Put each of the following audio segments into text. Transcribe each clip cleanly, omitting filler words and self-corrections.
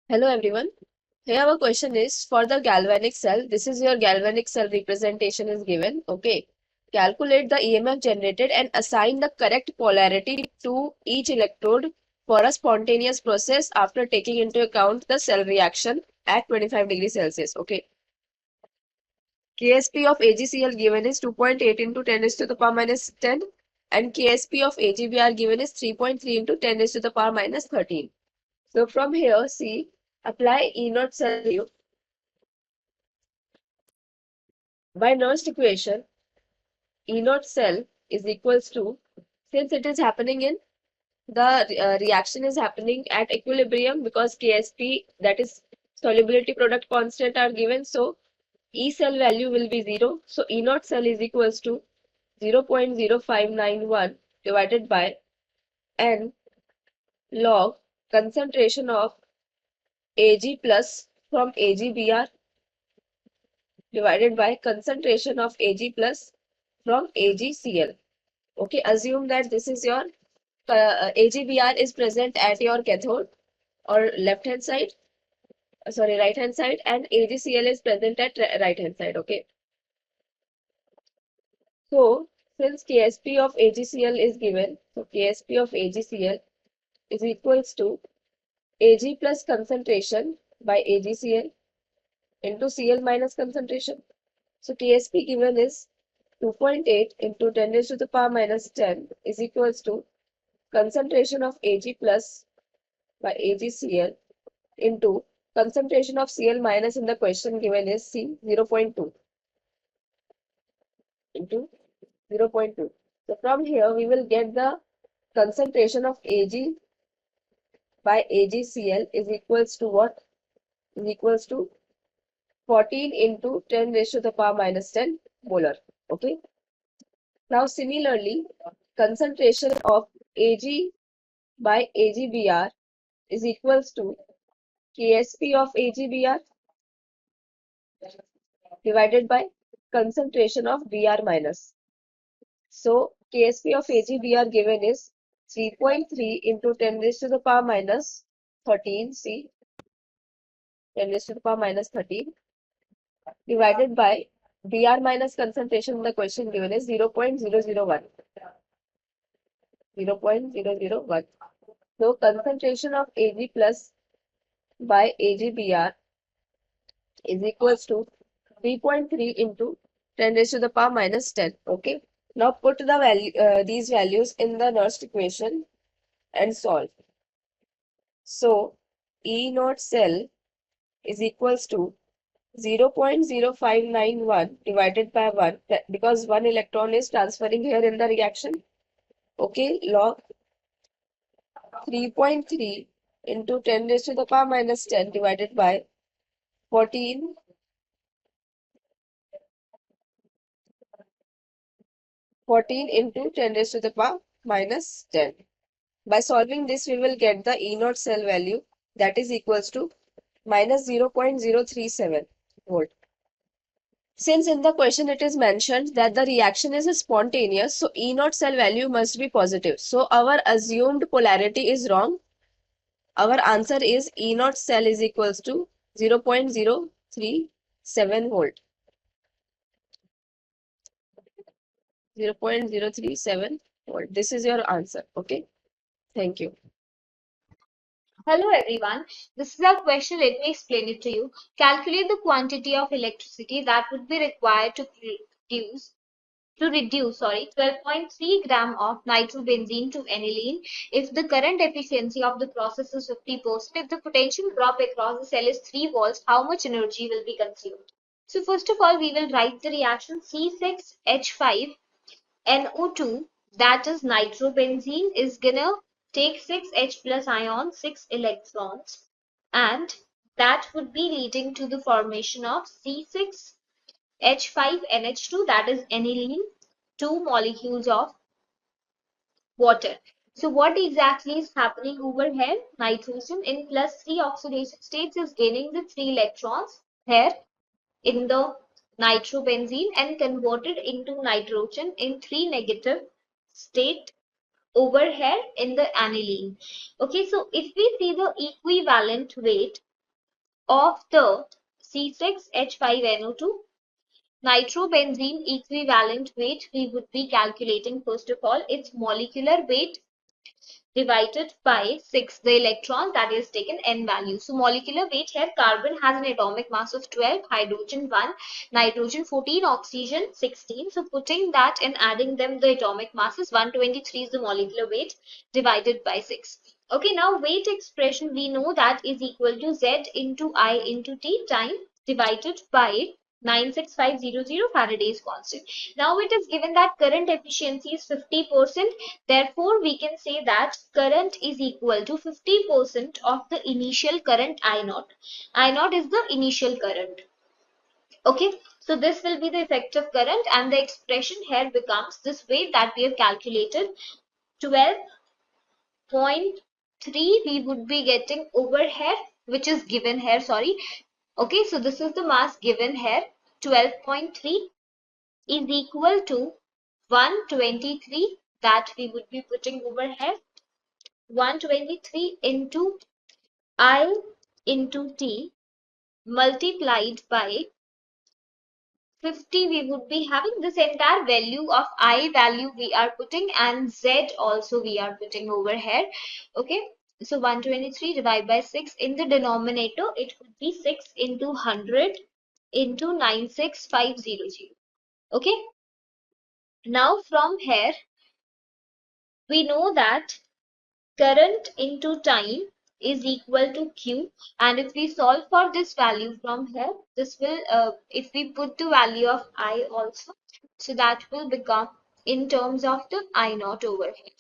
Hello everyone. Here our question is for the galvanic cell. This is your galvanic cell representation is given. Okay. Calculate the EMF generated and assign the correct polarity to each electrode for a spontaneous process after taking into account the cell reaction at 25 degrees Celsius. Okay. KSP of AgCl given is 2.8 into 10 raised to the power minus 10 and KSP of AgBr given is 3.3 into 10 raised to the power minus 13. So from here, see, apply E naught cell value. By Nernst equation, E naught cell is equals to, since it is happening in the reaction is happening at equilibrium because KSP, that is solubility product constant, are given. So E cell value will be 0. So E naught cell is equals to 0.0591 divided by N log concentration of Ag plus from AgBr divided by concentration of Ag plus from AgCl. Okay, assume that this is your AgBr is present at your cathode or left hand side, right hand side, and AgCl is present at right hand side. Okay, so since KSP of AgCl is given, so KSP of AgCl is equals to Ag plus concentration by AgCl into Cl minus concentration. So KSP given is 2.8 into 10 raised to the power minus 10 is equals to concentration of Ag plus by AgCl into concentration of Cl minus in the question given is C 0.2 into 0.2. So from here we will get the concentration of Ag by AgCl is equals to what? Is equals to 14 into 10 raised to the power minus 10 molar. Okay. Now similarly, concentration of Ag by AgBr is equals to KSP of AgBr divided by concentration of Br minus. So KSP of AgBr given is 3.3 into 10 raised to the power minus 13, see, 10 raised to the power minus 13 divided by Br minus concentration in the question given is 0.001. 0.001. So concentration of Ag plus by AgBr is equals to 3.3 into 10 raised to the power minus 10. Okay. Now put the value these values in the Nernst equation and solve. So E naught cell is equals to 0.0591 divided by 1 because 1 electron is transferring here in the reaction. Okay, log 3.3 into 10 raised to the power minus 10 divided by 14 into 10 raised to the power minus 10. By solving this, we will get the E naught cell value that is equals to minus 0.037 volt. Since in the question it is mentioned that the reaction is spontaneous, so E naught cell value must be positive. So our assumed polarity is wrong. Our answer is E naught cell is equals to 0.037 volt. 0.037 volt. This is your answer. Okay. Thank you. Hello everyone, this is our question. Let me explain it to you. Calculate the quantity of electricity that would be required to reduce 12.3 gram of nitrobenzene to aniline if the current efficiency of the process is 50%. If the potential drop across the cell is 3 volts, how much energy will be consumed? So first of all, we will write the reaction C6H5NO2, that is nitrobenzene, is gonna take 6H plus ion, 6 electrons, and that would be leading to the formation of C6H5NH2, that is aniline, 2 molecules of water. So what exactly is happening over here? Nitrogen in +3 oxidation states is gaining the 3 electrons here in the nitrobenzene and converted into nitrogen in 3 negative state over here in the aniline. Okay, so if we see the equivalent weight of the C6H5NO2 nitrobenzene equivalent weight, we would be calculating first of all its molecular weight divided by 6, the electron that is taken n value. So molecular weight here, carbon has an atomic mass of 12, hydrogen 1, nitrogen 14, oxygen 16. So putting that and adding them, the atomic mass is 123 is the molecular weight divided by 6. Okay, now weight expression we know that is equal to Z into I into T time divided by 96500 Faraday's constant. Now it is given that current efficiency is 50%. Therefore, we can say that current is equal to 50% of the initial current I naught. I naught is the initial current. Okay, so this will be the effective current, and the expression here becomes this weight that we have calculated 12.3 we would be getting over here, which is given here, sorry. Okay, so this is the mass given here, 12.3 is equal to 123 that we would be putting over here. 123 into I into T multiplied by 50, we would be having this entire value of I value we are putting, and Z also we are putting over here. Okay, so 123 divided by 6, in the denominator it would be 6 into 100 into 96500. Okay, now from here we know that current into time is equal to Q, and if we solve for this value from here, this will if we put the value of I also, so that will become in terms of the I naught over here.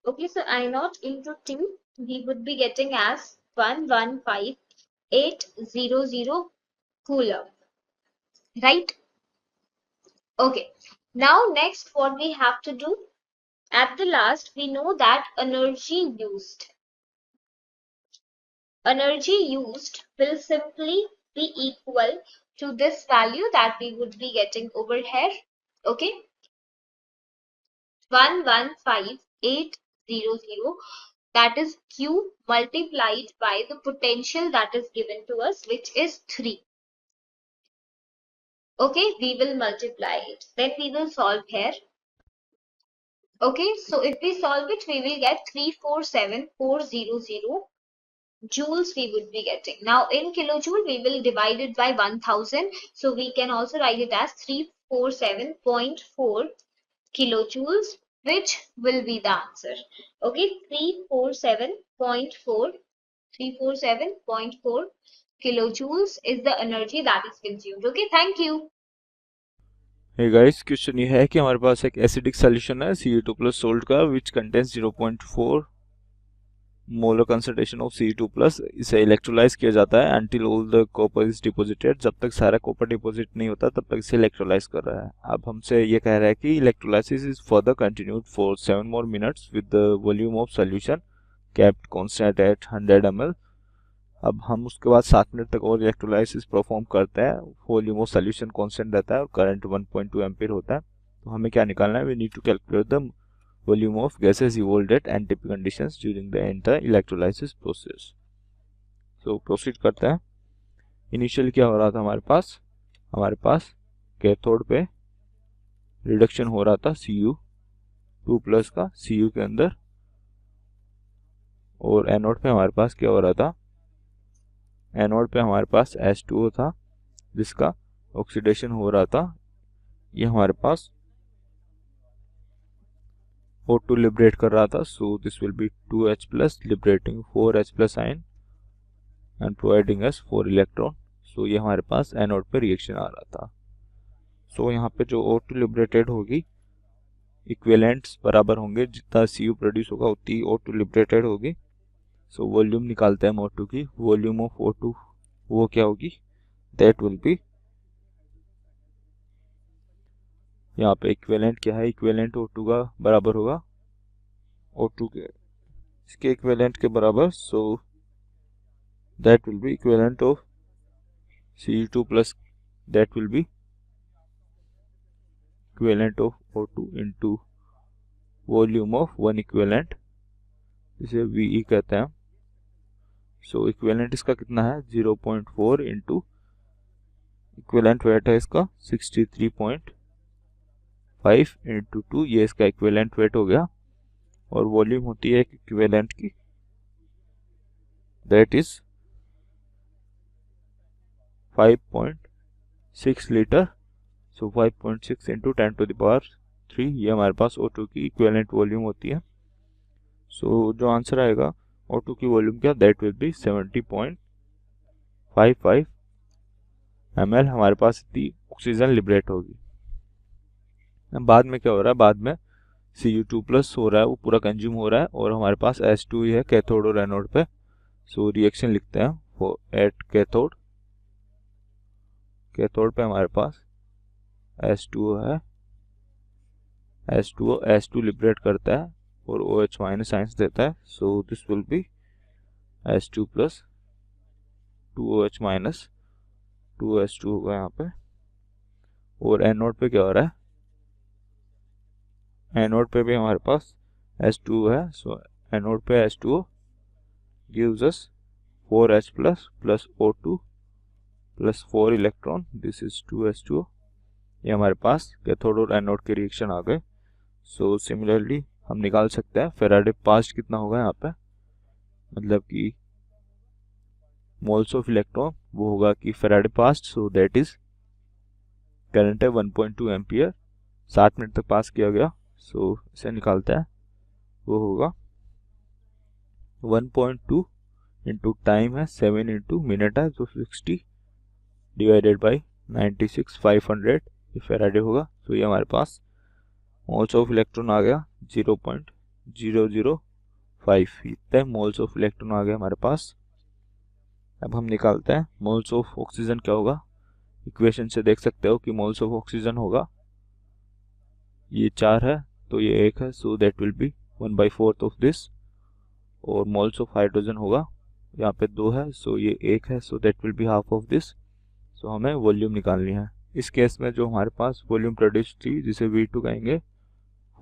Okay, so I naught into T we would be getting as 115,800 coulomb, right? Okay, now next what we have to do at the last, we know that energy used will simply be equal to this value that we would be getting over here. Okay, 115,800, that is Q multiplied by the potential that is given to us, which is 3. Okay, we will multiply it, then we will solve here. Okay, so if we solve it, we will get 347,400 joules we would be getting. Now in kilojoule we will divide it by 1000, so we can also write it as 347.4 kilojoules, which will be the answer. Okay, 347.4 kilojoules is the energy that is consumed. Okay, thank you. Hey guys, question ये है कि हमारे पास एक acidic solution है Cu2 plus salt का which contains 0.4 molar concentration of Cu2 plus. इसे electrolysed किया जाता है until all the copper is deposited. जब तक सारा कॉपर डिपोजिट नहीं होता तब तक इसे इलेक्ट्रोलाइज कर रहा है. अब हमसे ये कह रहा है कि electrolysis is further continued for 7 more minutes with the volume of solution kept constant at 100 ml. अब हम उसके बाद 7 मिनट तक और इलेक्ट्रोलाइसिस परफॉर्म करते हैं, वॉल्यूम ऑफ सॉल्यूशन कांस्टेंट रहता है और करंट 1.2 एम्पीयर होता है. तो हमें क्या निकालना है? We need to calculate the volume of gases evolved at NTP conditions during the entire electrolysis process. So proceed करते हैं. इनिशियली क्या हो रहा था? हमारे पास कैथोड पे रिडक्शन हो रहा था Cu2 प्लस का Cu के अंदर, और एनोड पे हमारे पास क्या हो रहा था? एनोड पे हमारे पास H2O था जिसका ऑक्सीडेशन हो रहा था. ये हमारे पास O2 लिबरेट कर रहा था, so this will be 2H plus liberating 4H plus ion and providing us 4 electron. So ये हमारे पास एनोड पे रिएक्शन आ रहा था. सो यहाँ पे जो O2 लिबरेटेड होगी, इक्विवेलेंट्स बराबर होंगे, जितना Cu प्रोड्यूस होगा उतनी O2 लिबरेटेड होगी. सो वॉल्यूम निकालते हैं हम O2 की. वॉल्यूम ऑफ O2 वो क्या होगी? दैट विल बी, यहाँ पे इक्विवेलेंट क्या है? इक्विवेलेंट O2 का बराबर होगा O2 के इसके इक्विवेलेंट के बराबर. सो that will B equivalent of Cu2 plus, that will B equivalent of O2 into volume of one equivalent, जिसे VE कहते हैं. सो इक्विवेलेंट इसका कितना है 0.4 इंटू इक्विवेलेंट वेट है इसका 63.5 इंटू 2, ये इसका इक्विवेलेंट वेट हो गया। और वॉल्यूम होती है एक इक्विवेलेंट की, that is 5.6 litre. So 5.6 into 10⁻³ ये हमारे पास O2 की इक्विवेलेंट वॉल्यूम होती है। सो जो आंसर आएगा O2 की वॉल्यूम क्या, दैट विल बी 70.55 ml। हमारे पास इतनी ऑक्सीजन लिबरेट होगी। बाद में क्या हो रहा है, बाद में Cu2+ हो रहा है, वो पूरा कंज्यूम हो रहा है और हमारे पास H2 ही है कैथोड और एनोड पे। सो रिएक्शन लिखते हैं वो एट कैथोड पे हमारे पास H2O है, H2 लिबरेट करता है और OH माइनस आयंस देता है। सो this will B H2 plus 2OH minus 2H2 होगा यहाँ पे। और एनोड पे क्या हो रहा है, एनोड पे भी हमारे पास H2 है। सो एनोड पे H2O gives us 4H plus O2 plus 4 electron, this is 2H2O। ये हमारे पास कैथोड और एनोड के रिएक्शन आ गए। सो सिमिलरली हम निकाल सकते हैं फैराडे पास्ट कितना होगा यहाँ पे, मतलब कि मोल्स ऑफ इलेक्ट्रॉन वो होगा कि Faraday past, so that is current है 1.2 एम्पियर, 7 मिनट तक पास किया गया। सो इसे निकालते हैं, वो होगा 1.2 इंटू टाइम है 7 इंटू मिनट है तो 60 डिवाइडेड बाई 96 500 ये फैराडे होगा। तो ये हमारे पास मोल्स ऑफ इलेक्ट्रॉन आ गया 0.005, इतने मोल्स ऑफ इलेक्ट्रॉन आ गए हमारे पास। अब हम निकालते हैं मोल्स ऑफ ऑक्सीजन क्या होगा। इक्वेशन से देख सकते हो कि मोल्स ऑफ ऑक्सीजन होगा, ये 4 है तो ये 1 है, so that will be 1/4 of this. और मोल्स ऑफ हाइड्रोजन होगा, यहाँ पे 2 है सो ये 1 है, so that will be half of this. So हमें वॉल्यूम निकालनी है। इस केस में जो हमारे पास वॉल्यूम प्रोड्यूस थी जिसे V2 कहेंगे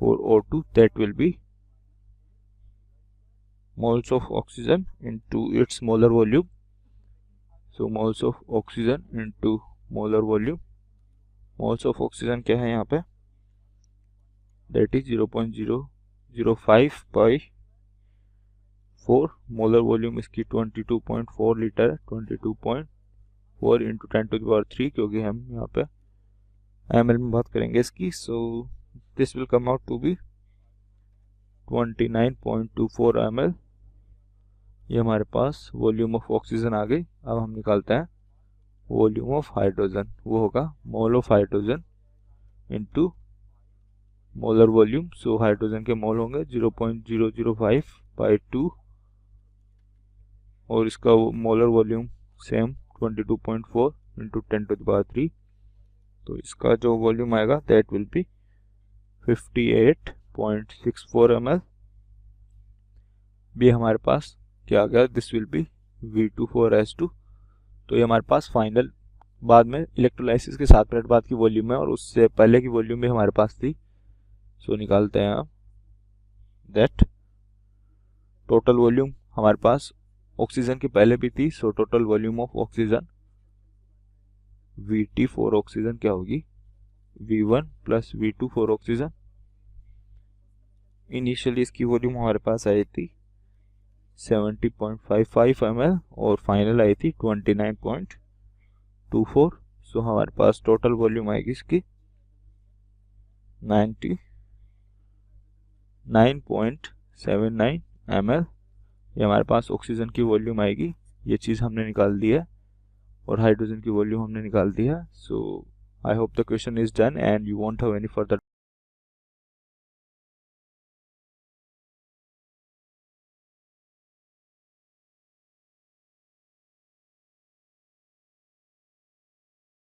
for O2, that will be moles of oxygen into its molar volume. So moles of oxygen into molar volume, moles of oxygen क्या है यहाँ पे, that is 0.005/4, molar volume इसकी 22.4 लीटर है, 22.4 इंटू 10⁻³ क्योंकि हम यहाँ पे ml में बात करेंगे इसकी। सो this will come out to be 29.24 ml। ये हमारे पास वॉल्यूम ऑफ ऑक्सीजन आ गई। अब हम निकालते हैं वॉल्यूम ऑफ हाइड्रोजन, वो होगा mole of hydrogen into molar volume. So hydrogen के मोल होंगे 0.005/2 और इसका मोलर वॉल्यूम सेम 22.4 इंटू 10⁻³। तो इसका जो वॉल्यूम आएगा दैट विल बी 58.64 ml। भी हमारे पास क्या आ गया, दिस विल बी V2/H2। तो ये हमारे पास फाइनल बाद में इलेक्ट्रोलाइसिस के 7 मिनट बाद की वॉल्यूम है और उससे पहले की वॉल्यूम भी हमारे पास थी। सो निकालते हैं आप, दैट टोटल वॉल्यूम हमारे पास ऑक्सीजन की पहले भी थी। So total volume of oxygen VT for oxygen क्या होगी, V1 plus V2 for oxygen. Initially इसकी वॉल्यूम हमारे पास आई थी 70.55 ml और फाइनल आई थी 29.24। सो हमारे पास टोटल वॉल्यूम आएगी इसकी 99.79 ml। ये हमारे पास ऑक्सीजन की वॉल्यूम आएगी, ये चीज़ हमने निकाल दी है और हाइड्रोजन की वॉल्यूम हमने निकाल दी है। सो I hope the question is done and you won't have any further